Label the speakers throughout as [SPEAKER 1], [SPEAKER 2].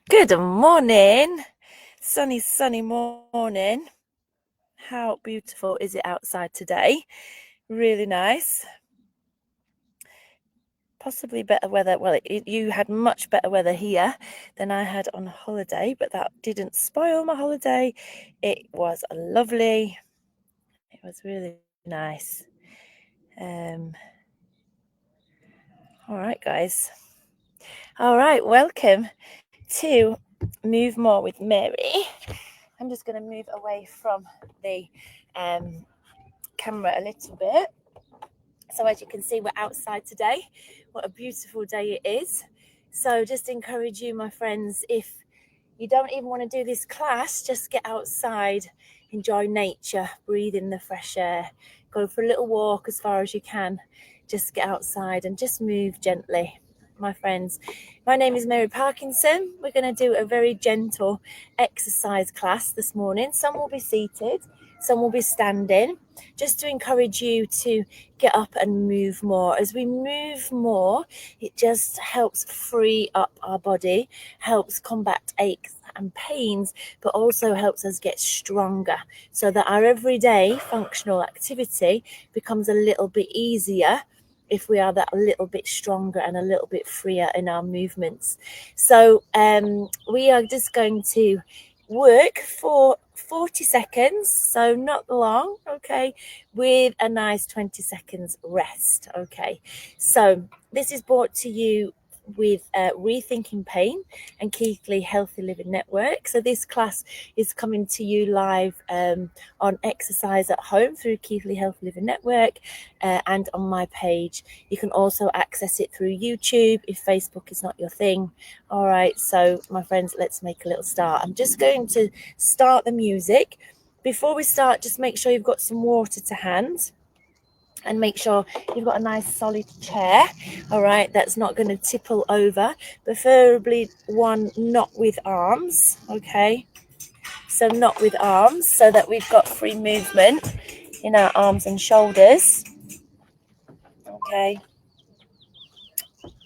[SPEAKER 1] Good morning. Sunny morning. How beautiful is it outside today? Really nice. Possibly better weather. Well, you had much better weather here than I had on holiday, but that didn't spoil my holiday. It was lovely. It was really nice. All right, guys. All right, welcome to Move More with Mary. I'm just going to move away from the camera a little bit. So as you can see, we're outside today. What a beautiful day it is. So just encourage you, my friends, if you don't even want to do this class, just get outside, enjoy nature, breathe in the fresh air, go for a little walk as far as you can. Just get outside and just move gently, my friends. My name is Mary Parkinson. We're going to do a very gentle exercise class this morning. Some will be seated, some will be standing, just to encourage you to get up and move more. As we move more, it just helps free up our body, helps combat aches and pains, but also helps us get stronger so that our everyday functional activity becomes a little bit easier if we are that a little bit stronger and a little bit freer in our movements. So we are just going to work for 40 seconds, so not long, okay, with a nice 20 seconds rest, okay. So this is brought to you with Rethinking Pain and Keithley Healthy Living Network. So this class is coming to you live on Exercise at Home through Keithley Healthy Living Network and on my page. You can also access it through YouTube if Facebook is not your thing. All right, so my friends, let's make a little start. I'm just going to start the music. Before we start, just make sure you've got some water to hand. And make sure you've got a nice solid chair, all right, that's not going to tipple over, preferably one not with arms, okay, so not with arms, so that we've got free movement in our arms and shoulders, okay.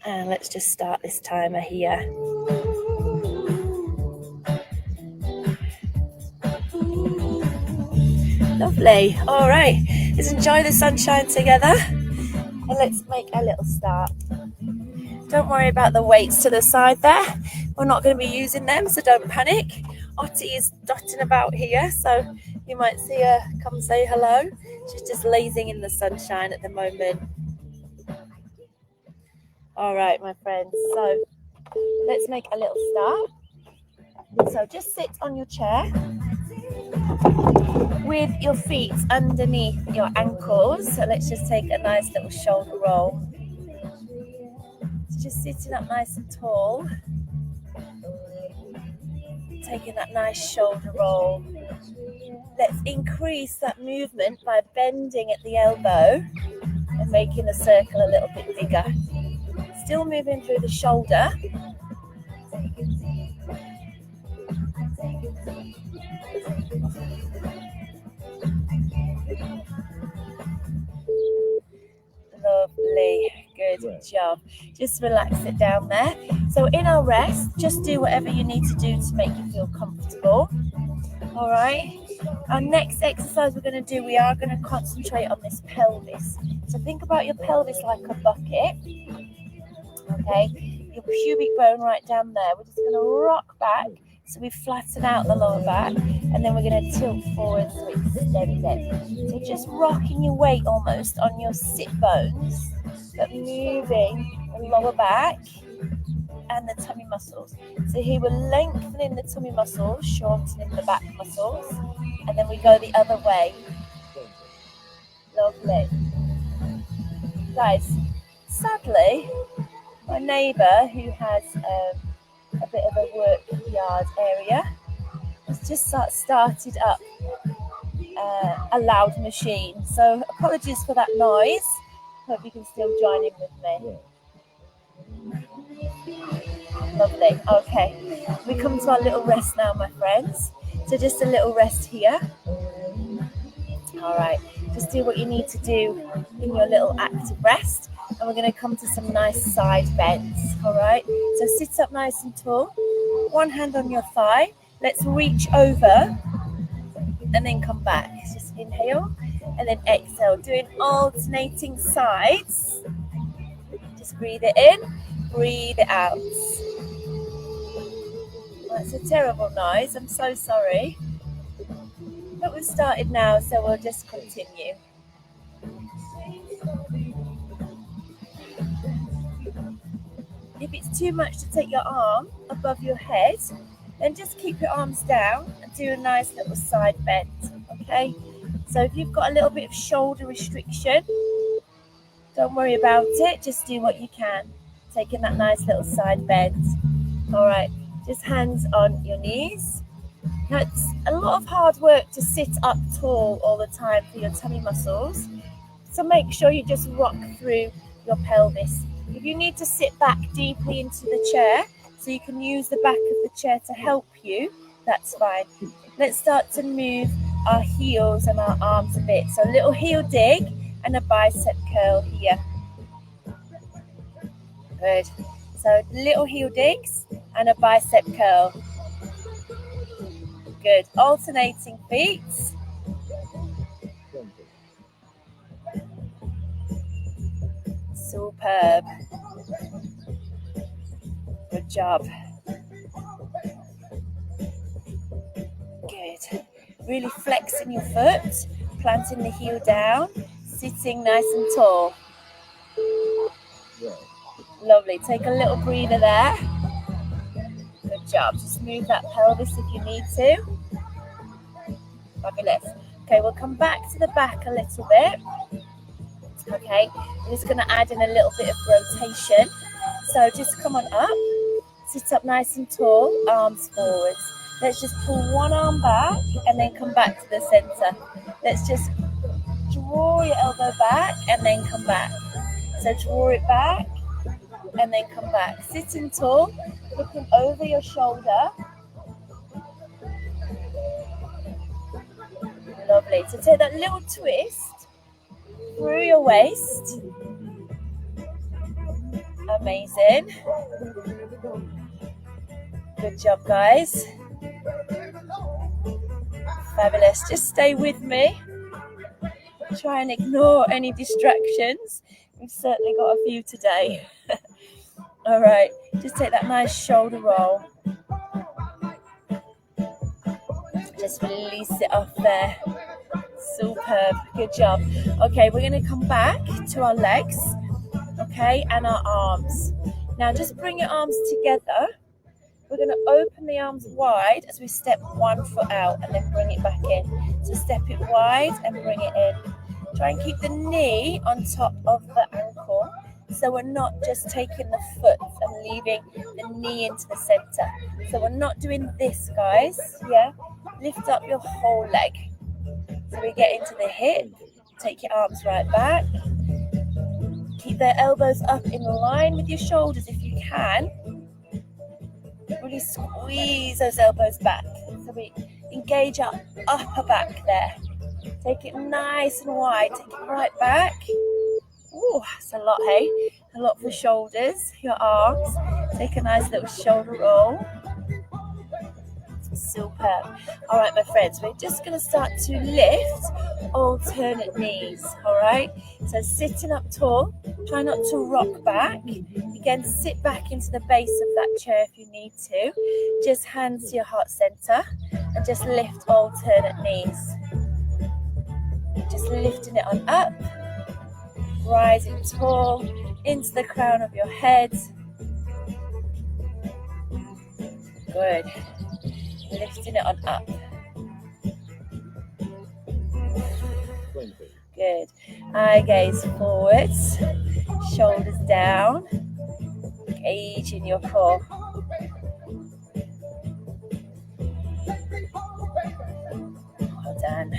[SPEAKER 1] And let's just start this timer here. Lovely. All right, let's enjoy the sunshine together and let's make a little start. Don't worry about the weights to the side there. We're not going to be using them, so don't panic. Ottie is dotting about here, so you might see her come say hello. She's just lazing in the sunshine at the moment. All right, my friends, so let's make a little start. So just sit on your chair with your feet underneath your ankles. So let's just take a nice little shoulder roll. So just sitting up nice and tall. Taking that nice shoulder roll. Let's increase that movement by bending at the elbow and making the circle a little bit bigger. Still moving through the shoulder. Lovely, good job. Just relax it down there. So in our rest, just do whatever you need to do to make you feel comfortable. All right. Our next exercise we're going to do, we are going to concentrate on this pelvis. So think about your pelvis like a bucket. Okay, your pubic bone right down there. We're just going to rock back so we flatten out the lower back, and then we're going to tilt forward so it extends it. So just rocking your weight almost on your sit bones, but moving the lower back and the tummy muscles. So here we're lengthening the tummy muscles, shortening the back muscles, and then we go the other way. Lovely. Guys, sadly, my neighbour who has a bit of a work yard area has just started up a loud machine. So apologies for that noise. Hope you can still join in with me. Lovely. Okay, we come to our little rest now, my friends. So just a little rest here. All right, just do what you need to do in your little active rest, and we're going to come to some nice side bends. All right, so sit up nice and tall. One hand on your thigh. Let's reach over and then come back. Just inhale and then exhale. Doing alternating sides. Just breathe it in, breathe it out. That's a terrible noise. I'm so sorry. But we've started now, so we'll just continue. If it's too much to take your arm above your head, then just keep your arms down and do a nice little side bend, okay? So if you've got a little bit of shoulder restriction, don't worry about it, just do what you can. Taking that nice little side bend. All right, just hands on your knees. Now it's a lot of hard work to sit up tall all the time for your tummy muscles, so make sure you just rock through your pelvis. If you need to sit back deeply into the chair so you can use the back of the chair to help you, that's fine. Let's start to move our heels and our arms a bit. So a little heel dig and a bicep curl here. Good. So little heel digs and a bicep curl. Good. Alternating feet. Superb. Good job. Good. Really flexing your foot, planting the heel down, sitting nice and tall. Lovely. Take a little breather there. Good job. Just move that pelvis if you need to. Fabulous. Okay, we'll come back to the back a little bit. Okay, I'm just going to add in a little bit of rotation. So just come on up, sit up nice and tall, arms forwards. Let's just pull one arm back and then come back to the center. Let's just draw your elbow back and then come back. So draw it back and then come back. Sitting tall, looking over your shoulder. Lovely. So take that little twist through your waist. Amazing. Good job, guys. Fabulous. Just stay with me. Try and ignore any distractions. We've certainly got a few today. All right. Just take that nice shoulder roll. Just release it off there. Superb. Good job. Okay, we're going to come back to our legs, okay, and our arms. Now just bring your arms together. We're going to open the arms wide as we step one foot out and then bring it back in. So step it wide and bring it in. Try and keep the knee on top of the ankle, so we're not just taking the foot and leaving the knee into the center. So we're not doing this, guys. Yeah, lift up your whole leg. So we get into the hip, take your arms right back. Keep the elbows up in line with your shoulders if you can. Really squeeze those elbows back. So we engage our upper back there. Take it nice and wide, take it right back. Ooh, that's a lot, hey? A lot for shoulders, your arms. Take a nice little shoulder roll. Superb. All right, my friends, we're just going to start to lift alternate knees, all right? So sitting up tall, try not to rock back. Again, sit back into the base of that chair if you need to. Just hands to your heart center and just lift alternate knees. Just lifting it on up, rising tall into the crown of your head. Good. Lifting it on up. Good. Eye gaze forwards, shoulders down, engaging your core. Well done.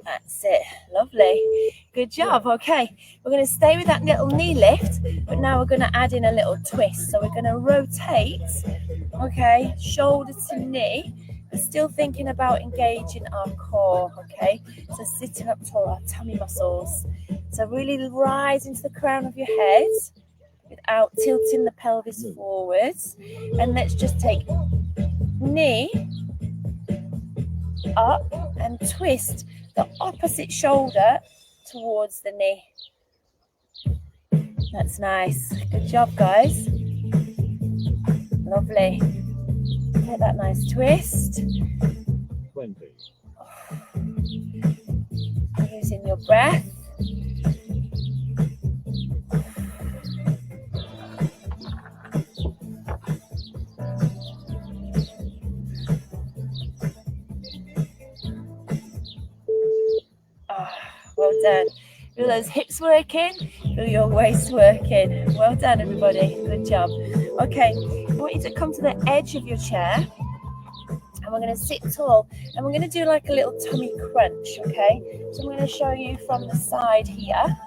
[SPEAKER 1] That's it. Lovely. Good job. Okay, we're going to stay with that little knee lift, but now we're going to add in a little twist. So we're going to rotate, okay, shoulder to knee, but still thinking about engaging our core, okay? So sitting up tall, our tummy muscles. So really rise into the crown of your head with out, tilting the pelvis forwards. And let's just take knee up and twist the opposite shoulder towards the knee. That's nice. Good job, guys. Lovely. Get that nice twist.
[SPEAKER 2] 20.
[SPEAKER 1] Using your breath. Well done. Feel those hips working, feel your waist working. Well done, everybody. Good job. Okay, I want you to come to the edge of your chair, and we're going to sit tall, and we're going to do like a little tummy crunch, okay? So I'm going to show you from the side here.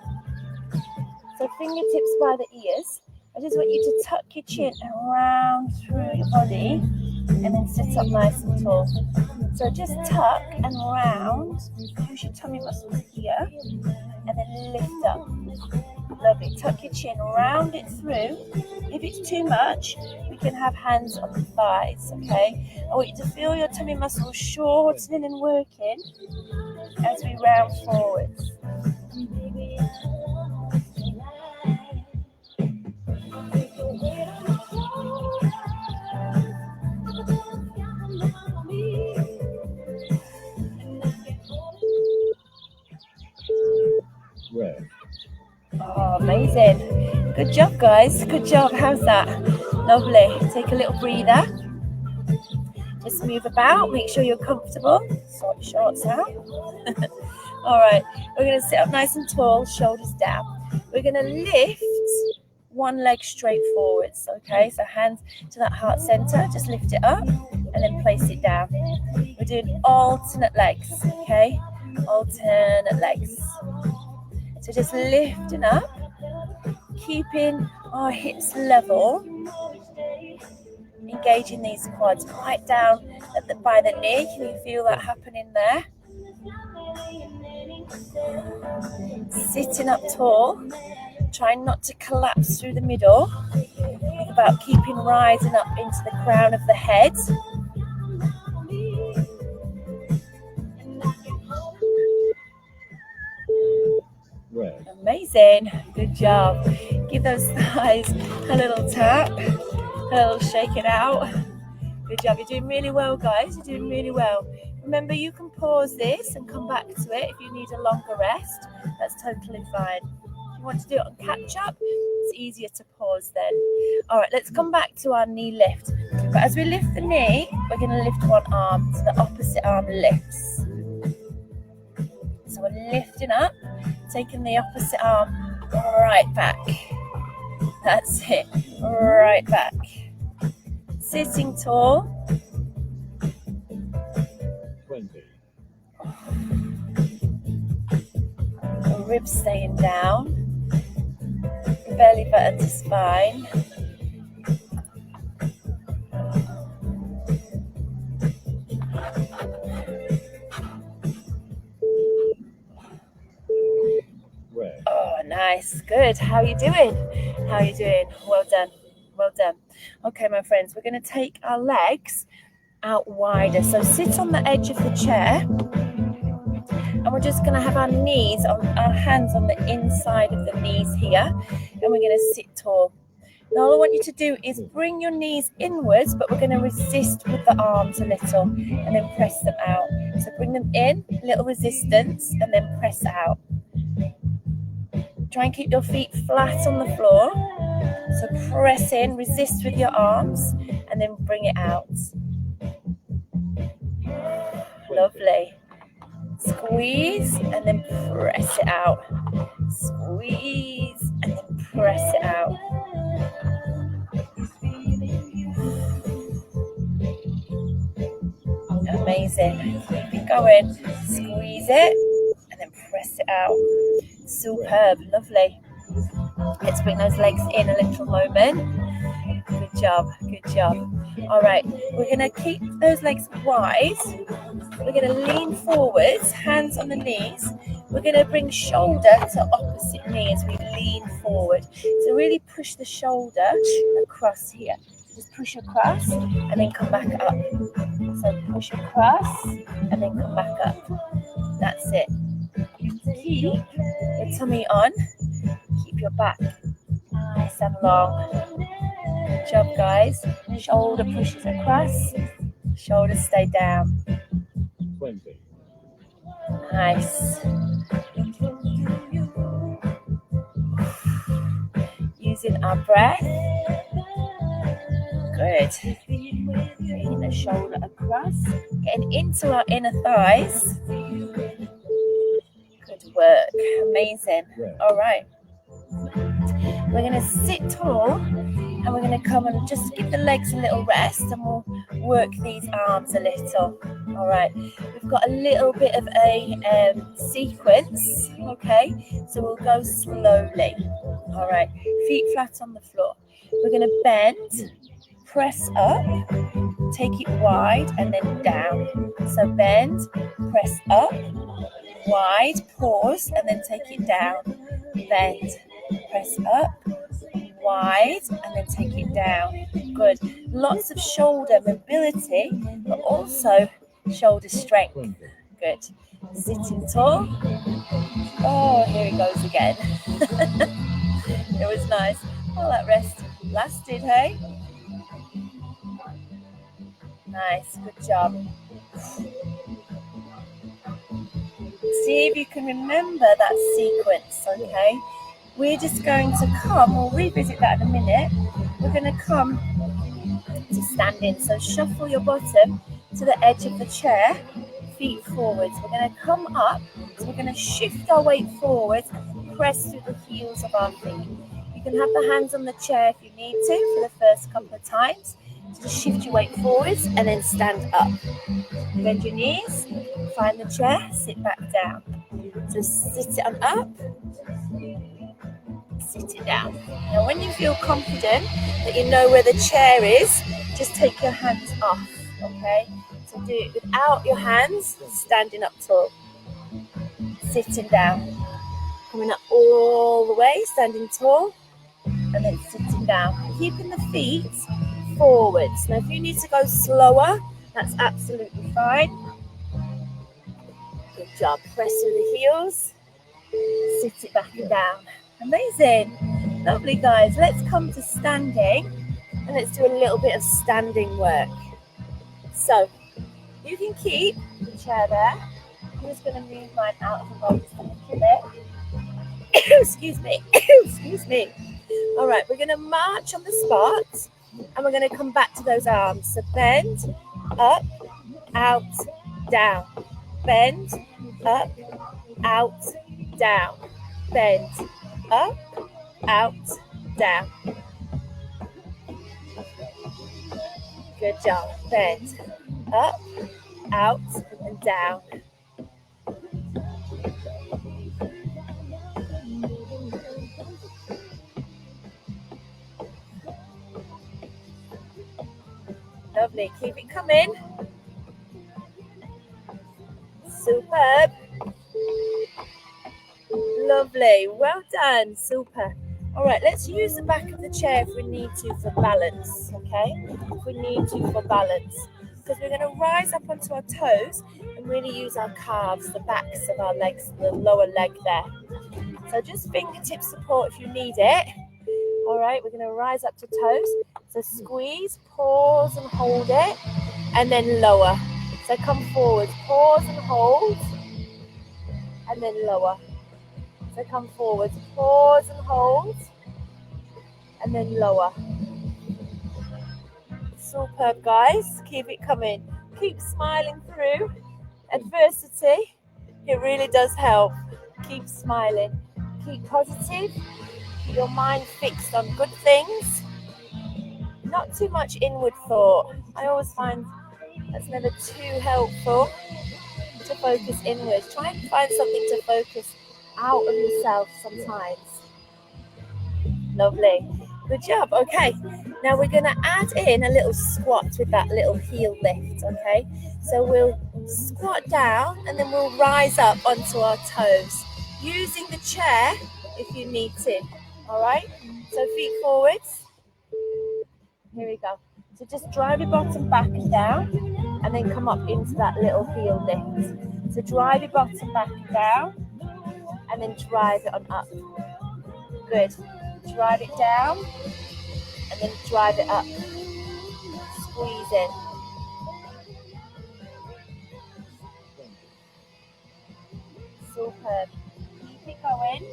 [SPEAKER 1] So fingertips by the ears. I just want you to tuck your chin around through your body, and then sit up nice and tall. So just tuck and round, use your tummy muscles here, and then lift up. Lovely. Tuck your chin, round it through. If it's too much, we can have hands on the thighs, okay? I want you to feel your tummy muscles shortening and working as we round forwards.
[SPEAKER 2] Red.
[SPEAKER 1] Oh, amazing. Good job, guys. Good job. How's that? Lovely. Take a little breather. Just move about. Make sure you're comfortable. Sort your shorts out. All right. We're going to sit up nice and tall, shoulders down. We're going to lift one leg straight forwards. Okay, so hands to that heart center. Just lift it up and then place it down. We're doing alternate legs. Okay, alternate legs. So just lifting up, keeping our hips level, engaging these quads right down by the knee. Can you feel that happening there? Sitting up tall, trying not to collapse through the middle. Think about keeping rising up into the crown of the head.
[SPEAKER 2] Red.
[SPEAKER 1] Amazing. Good job. Give those thighs a little tap, a little shake it out. Good job. You're doing really well, guys. You're doing really well. Remember, you can pause this and come back to it if you need a longer rest. That's totally fine. If you want to do it on catch up, it's easier to pause then. All right, let's come back to our knee lift. But as we lift the knee, we're going to lift one arm so the opposite arm lifts. So we're lifting up, taking the opposite arm right back. That's it, right back. Sitting tall.
[SPEAKER 2] 20.
[SPEAKER 1] The ribs staying down. Belly button to spine.
[SPEAKER 2] Red.
[SPEAKER 1] Oh, nice. Good. How are you doing? How are you doing? Well done. Well done. Okay, my friends, we're going to take our legs out wider. So sit on the edge of the chair, and we're just going to have our hands on the inside of the knees here, and we're going to sit tall. Now all I want you to do is bring your knees inwards, but we're going to resist with the arms a little and then press them out. So bring them in, little resistance, and then press out. Try and keep your feet flat on the floor. So press in, resist with your arms, and then bring it out. Lovely. Squeeze and then press it out. Squeeze and then press it out. Amazing. Keep it going. Squeeze it and then press it out. Superb. Lovely. Let's bring those legs in a little moment. Good job. Good job. All right. We're going to keep those legs wide. We're going to lean forwards, hands on the knees. We're going to bring shoulder to opposite knee as we lean forward. So really push the shoulder across here. Just push across and then come back up. So push across and then come back up. That's it. Keep your tummy on. Keep your back nice and long. Good job, guys. Shoulder pushes across. Shoulders stay down.
[SPEAKER 2] 20.
[SPEAKER 1] Nice. Using our breath. Good. Bringing the shoulder across. Getting into our inner thighs. Good work. Amazing. All right. We're going to sit tall and we're going to come and just give the legs a little rest and we'll work these arms a little. All right. We've got a little bit of a sequence. Okay. So we'll go slowly. All right. Feet flat on the floor. We're going to bend, press up, take it wide and then down. So bend, press up, wide, pause and then take it down. Bend, press up, wide and then take it down. Good. Lots of shoulder mobility but also shoulder strength. Good. Sitting tall. Oh, here it goes again. It was nice. Oh, that rest lasted, hey? Nice. Good job. See if you can remember that sequence, okay? We're just going to come, we'll revisit that in a minute. We're going to come to standing. So shuffle your bottom to the edge of the chair, feet forwards. We're going to come up, so we're going to shift our weight forward, press through the heels of our feet. You can have the hands on the chair if you need to for the first couple of times. So just shift your weight forwards and then stand up. Bend your knees, find the chair, sit back down. So sit it on up, sit it down. Now when you feel confident that you know where the chair is, just take your hands off, okay? So do it without your hands, standing up tall. Sitting down. Coming up all the way, standing tall, and then sitting down. Keeping the feet forwards. Now if you need to go slower, that's absolutely fine. Good job. Press through the heels. Sit it back and down. Amazing. Lovely, guys. Let's come to standing and let's do a little bit of standing work. So you can keep the chair there. I'm just going to move mine out of the way just a little bit. Excuse me. Excuse me. All right, we're going to march on the spot and we're going to come back to those arms. So bend, up, out, down. Bend, up, out, down. Bend, up, out, down. Good job. Bend, up, out, and down. Lovely. Keep it coming. Superb. Lovely. Well done. Super. All right, let's use the back of the chair if we need to for balance, okay? If we need to for balance. Because we're going to rise up onto our toes and really use our calves, the backs of our legs, the lower leg there. So just fingertip support if you need it. All right, we're going to rise up to toes. So squeeze, pause and hold it, and then lower. So come forward, pause and hold, and then lower. So come forward, pause and hold, and then lower. Superb, guys. Keep it coming. Keep smiling through adversity. It really does help. Keep smiling. Keep positive. Keep your mind fixed on good things. Not too much inward thought. I always find that's never too helpful to focus inwards. Try and find something to focus out of yourself sometimes. Lovely. Good job. Okay. Now we're going to add in a little squat with that little heel lift. Okay. So we'll squat down and then we'll rise up onto our toes. using the chair if you need to. All right, so feet forwards. Here we go. So just drive your bottom back and down, and then come up into that little heel lift. So drive your bottom back and down, and then drive it on up. Good. Drive it down, and then drive it up. Squeeze in. Superb. Keep it going.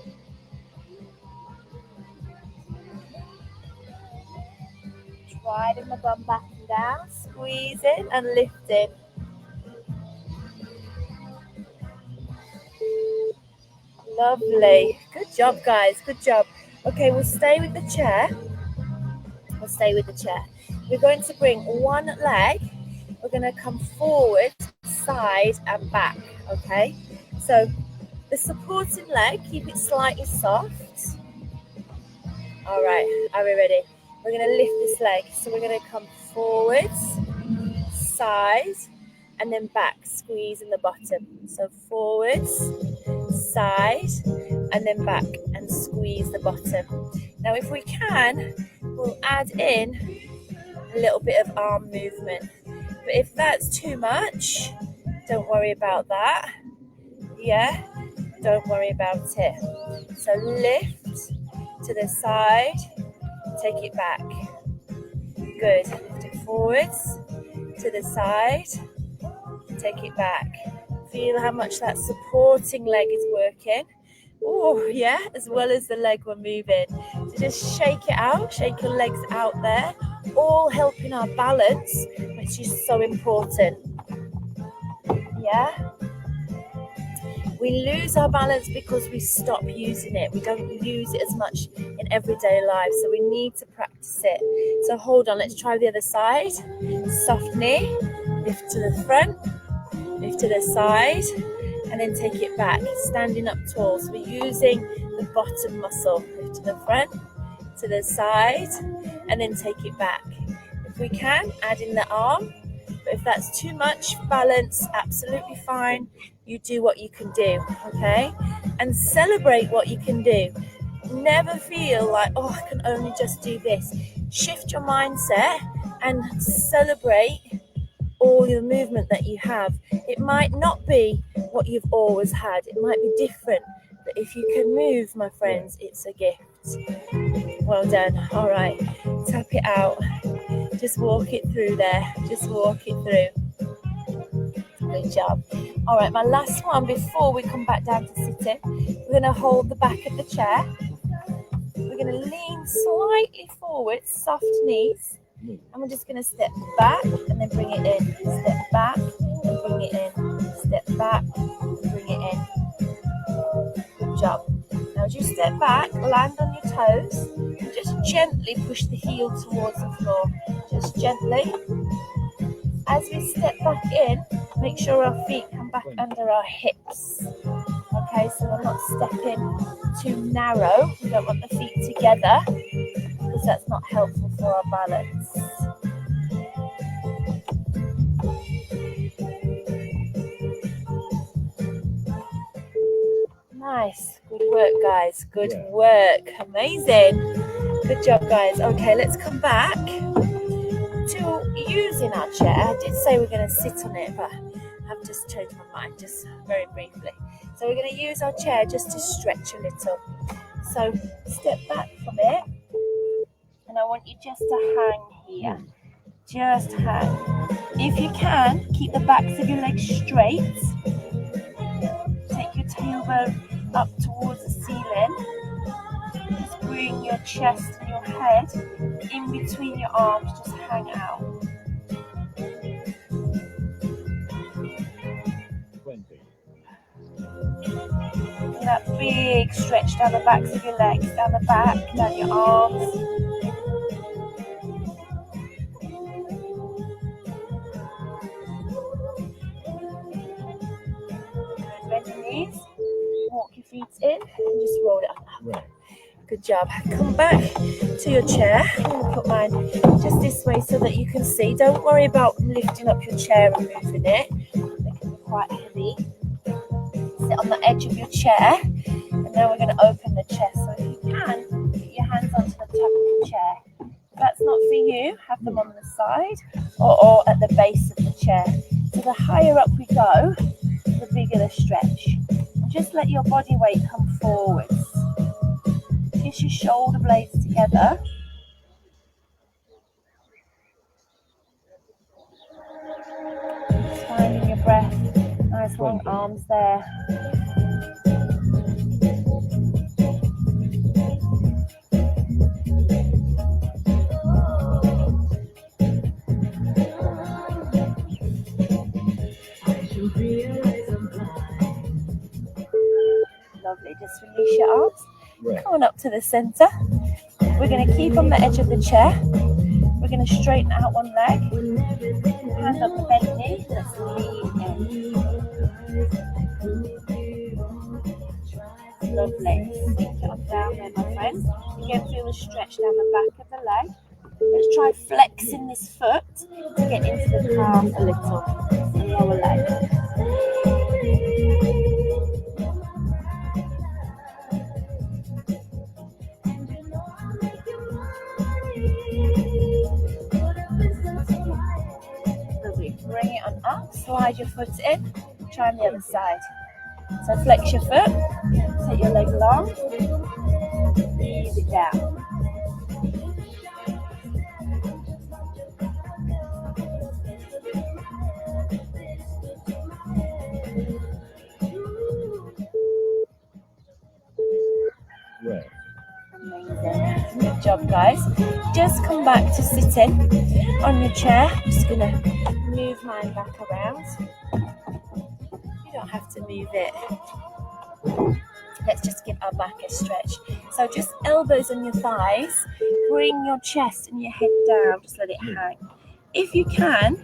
[SPEAKER 1] Driving the bum back and down, squeeze in and lift in. Lovely. Good job, guys. Good job. Okay, we'll stay with the chair. We'll stay with the chair. We're going to bring one leg. We're going to come forward, side and back. Okay? So the supporting leg, keep it slightly soft. All right. Are we ready? We're going to lift this leg. So we're going to come forwards, side, and then back, squeezing the bottom. So forwards, side, and then back, and squeeze the bottom. Now, if we can, we'll add in a little bit of arm movement. But if that's too much, don't worry about that. Yeah, don't worry about it. So lift to the side, take it back. Good. Lift it forwards, to the side, take it back. Feel how much that supporting leg is working. Oh, yeah, as well as the leg we're moving. So just shake it out, shake your legs out there, all helping our balance, which is so important. Yeah? We lose our balance because we stop using it. We don't use it as much in everyday life, so we need to practice it. So hold on, let's try the other side. Soft knee, lift to the front, lift to the side, and then take it back, standing up tall. So we're using the bottom muscle. Lift to the front, to the side, and then take it back. If we can, add in the arm. But if that's too much balance, absolutely fine. You do what you can do, okay? And celebrate what you can do. Never feel like, oh, I can only just do this. Shift your mindset and celebrate all the movement that you have. It might not be what you've always had. It might be different. But if you can move, my friends, it's a gift. Well done. All right. Tap it out. Just walk it through there. Just walk it through. Good job. All right, my last one before we come back down to sitting. We're going to hold the back of the chair. We're going to lean slightly forward, soft knees. And we're just going to step back and then bring it in. Step back and bring it in. Step back and bring it in. Good job. Now as you step back, land on your toes and just gently push the heel towards the floor. Just gently. As we step back in, make sure our feet come back under our hips. Okay, so we're not stepping too narrow. We don't want the feet together because that's not helpful for our balance. Nice. Good work, guys. Good work. Amazing. Good job, guys. Okay, let's come back to using our chair. I did say we're going to sit on it, but I've just changed my mind, just very briefly. So we're going to use our chair just to stretch a little. So step back from it, and I want you just to hang here. Just hang. If you can, keep the backs of your legs straight. Take your tailbone up towards the ceiling. Just bring your chest and your head in between your arms. Just hang out.
[SPEAKER 2] 20.
[SPEAKER 1] That big stretch down the backs of your legs, down the back, down your arms. Bend your knees, walk your feet in, and just roll it up.
[SPEAKER 2] Right.
[SPEAKER 1] Good job. Come back to your chair. I'm going to put mine just this way so that you can see. Don't worry about lifting up your chair and moving it. It can be quite heavy. Sit on the edge of your chair Now we're going to open the chest. So if you can, put your hands onto the top of the chair. If that's not for you, have them on the side or at the base of the chair. So the higher up we go, the bigger the stretch. And just let your body weight come forwards. Kiss your shoulder blades together. Just finding your breath. Nice long arms there. Lovely. Just release your arms. Come on up to the center. We're going to keep on the edge of the chair. We're going to straighten out one leg. Hand up the bent knee. Let's lean in. Lovely. Sink it on down there, my friends. Again, feel the stretch down the back of the leg. Let's try flexing this foot to get into the calf a little. The lower leg. Bring it on up, slide your foot in, try on the other side. So flex your foot, take your leg long, ease it down. Amazing. Good job, guys. Just come back to sitting on your chair. I'm just going to move mine back around. You don't have to move it. Let's just give our back a stretch. So just elbows on your thighs. Bring your chest and your head down. Just let it hang. If you can,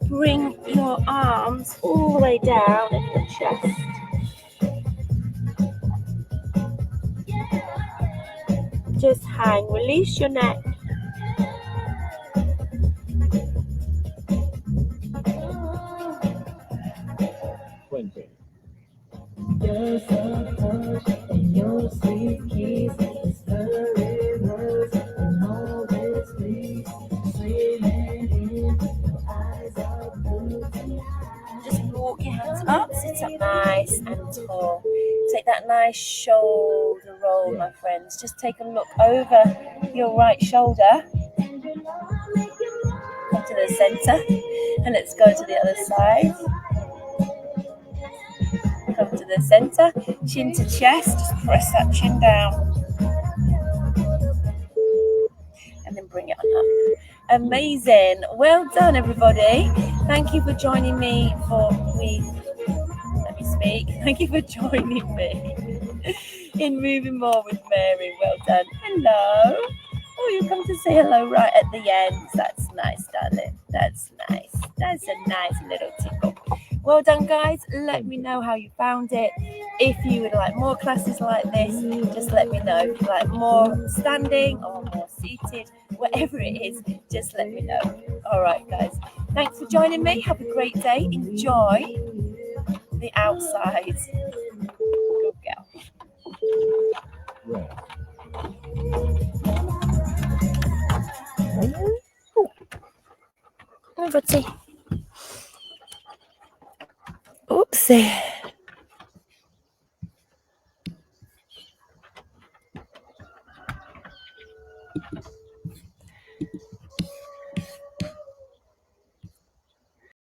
[SPEAKER 1] bring your arms all the way down at the chest. Just hang. Release your neck.
[SPEAKER 3] Your soft touch and your sweet kiss, stirring words and all this peace, swimming in your eyes are blue tonight.
[SPEAKER 1] Just walk your hands up, sit up nice and tall. Take that nice shoulder roll, my friends. Just take a look over your right shoulder. Come to the center and let's go to the other side. Come to the center, chin to chest, just press that chin down. And then bring it on up. Amazing. Well done, everybody. Thank you for joining me Thank you for joining me in Moving More with Mary. Well done. Hello. Oh, you come to say hello right at the end. That's nice, darling. That's nice. That's a nice little tickle. Well done, guys. Let me know how you found it. If you would like more classes like this, just let me know. If you like more standing or more seated, whatever it is, just let me know. All right, guys. Thanks for joining me. Have a great day. Enjoy the outside. Good girl. Hi, Butty. Oopsie.